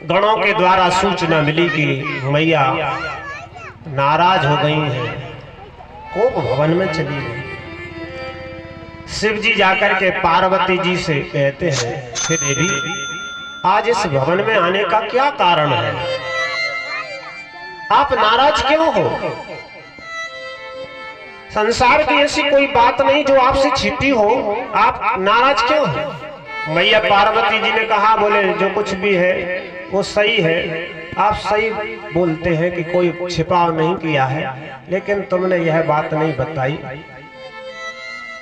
गणों के द्वारा सूचना मिली कि मैया नाराज हो गई हैं, कोप भवन में चली गई। शिव जी जाकर के पार्वती जी से कहते हैं, हे देवी, आज इस भवन में आने का क्या कारण है? आप नाराज क्यों हो? संसार की ऐसी कोई बात नहीं जो आपसे छिपी हो, आप नाराज क्यों हो? मैया पार्वती जी ने कहा, बोले जो कुछ भी है वो सही है, आप सही बोलते हैं कि कोई छिपाव नहीं किया है, लेकिन तुमने यह बात नहीं बताई,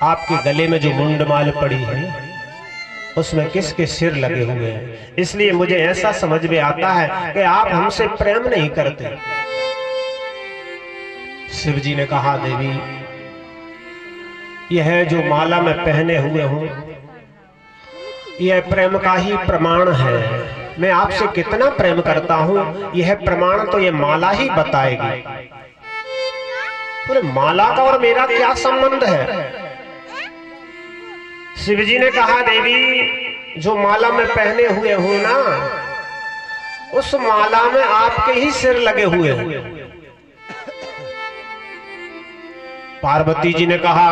आपके गले में जो मुंडमाल पड़ी है उसमें किसके सिर लगे हुए हैं, इसलिए मुझे ऐसा समझ में आता है कि आप हमसे प्रेम नहीं करते। शिव जी ने कहा, देवी, यह जो माला मैं पहने हुए हूं यह प्रेम का ही प्रमाण है। मैं आपसे कितना प्रेम करता हूं यह प्रमाण तो यह माला ही बताएगी। बोले माला का और मेरा क्या संबंध है? शिव जी ने कहा, देवी, जो माला मैं पहने हुए हूं ना, उस माला में आपके ही सिर लगे हुए हैं। पार्वती जी ने कहा,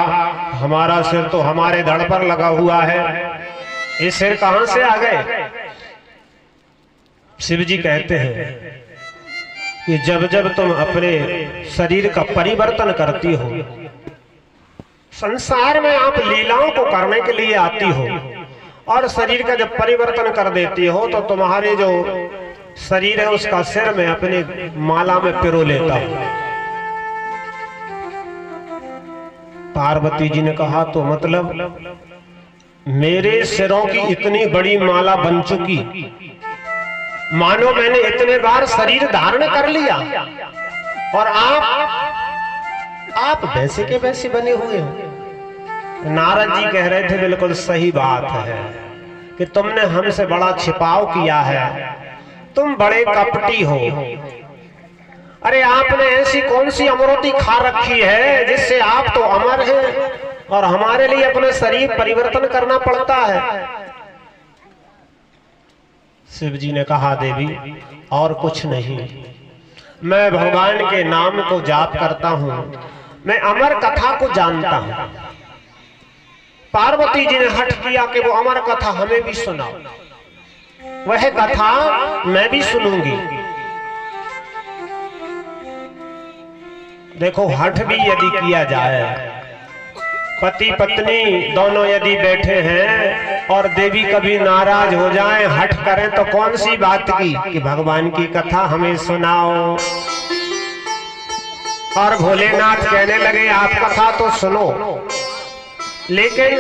हमारा सिर तो हमारे धड़ पर लगा हुआ है, ये सिर कहां से आ गए? शिव जी कहते हैं कि जब जब तुम अपने शरीर का परिवर्तन करती हो, संसार में आप लीलाओं को करने के लिए आती हो, और शरीर का जब परिवर्तन कर देती हो तो तुम्हारे जो शरीर है उसका सिर में अपने माला में पिरो लेता हो। पार्वती जी ने कहा, तो मतलब मेरे सिरों की इतनी बड़ी माला बन चुकी, मानो मैंने इतने बार शरीर धारण कर लिया, और आप वैसे के वैसे बने हुए हो। नारद जी कह रहे थे, बिल्कुल सही बात है कि तुमने हमसे बड़ा छिपाव किया है, तुम बड़े कपटी हो। अरे आपने ऐसी कौन सी अमृति खा रखी है जिससे आप तो अमर हैं और हमारे लिए अपना शरीर परिवर्तन करना पड़ता है? शिव जी ने कहा, देवी, और कुछ नहीं, मैं भगवान के नाम को जाप करता हूं, मैं अमर कथा को जानता हूं। पार्वती जी ने हठ किया कि वो अमर कथा हमें भी सुनाओ, वह कथा मैं भी सुनूंगी। देखो, हठ भी यदि किया जाए, पति पत्नी दोनों यदि बैठे हैं और देवी कभी नाराज हो जाएं, हठ करें, तो कौन सी बात की कि भगवान की कथा हमें सुनाओ। और भोलेनाथ कहने लगे, आप कथा तो सुनो, लेकिन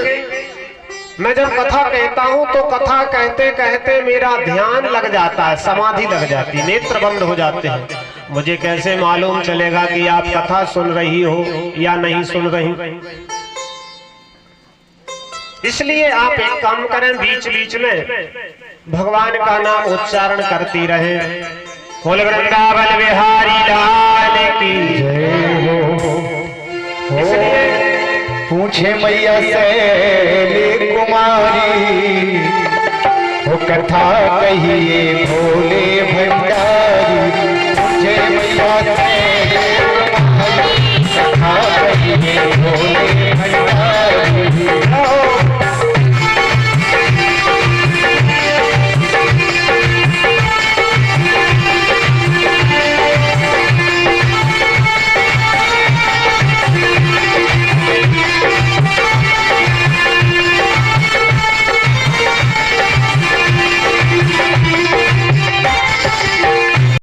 मैं जब कथा कहता हूं तो कथा कहते कहते मेरा ध्यान लग जाता है, समाधि लग जाती, नेत्र बंद हो जाते हैं। मुझे कैसे मालूम चलेगा कि आप कथा सुन रही हो या नहीं सुन रही? इसलिए आप एक काम करें, बीच बीच में भगवान का नाम उच्चारण करती रहें। बोल वृंदावन बिहारी लाल की जय हो। इसलिए पूछे मैया से कुमारी, वो कथा कहिए भोले भंडारी।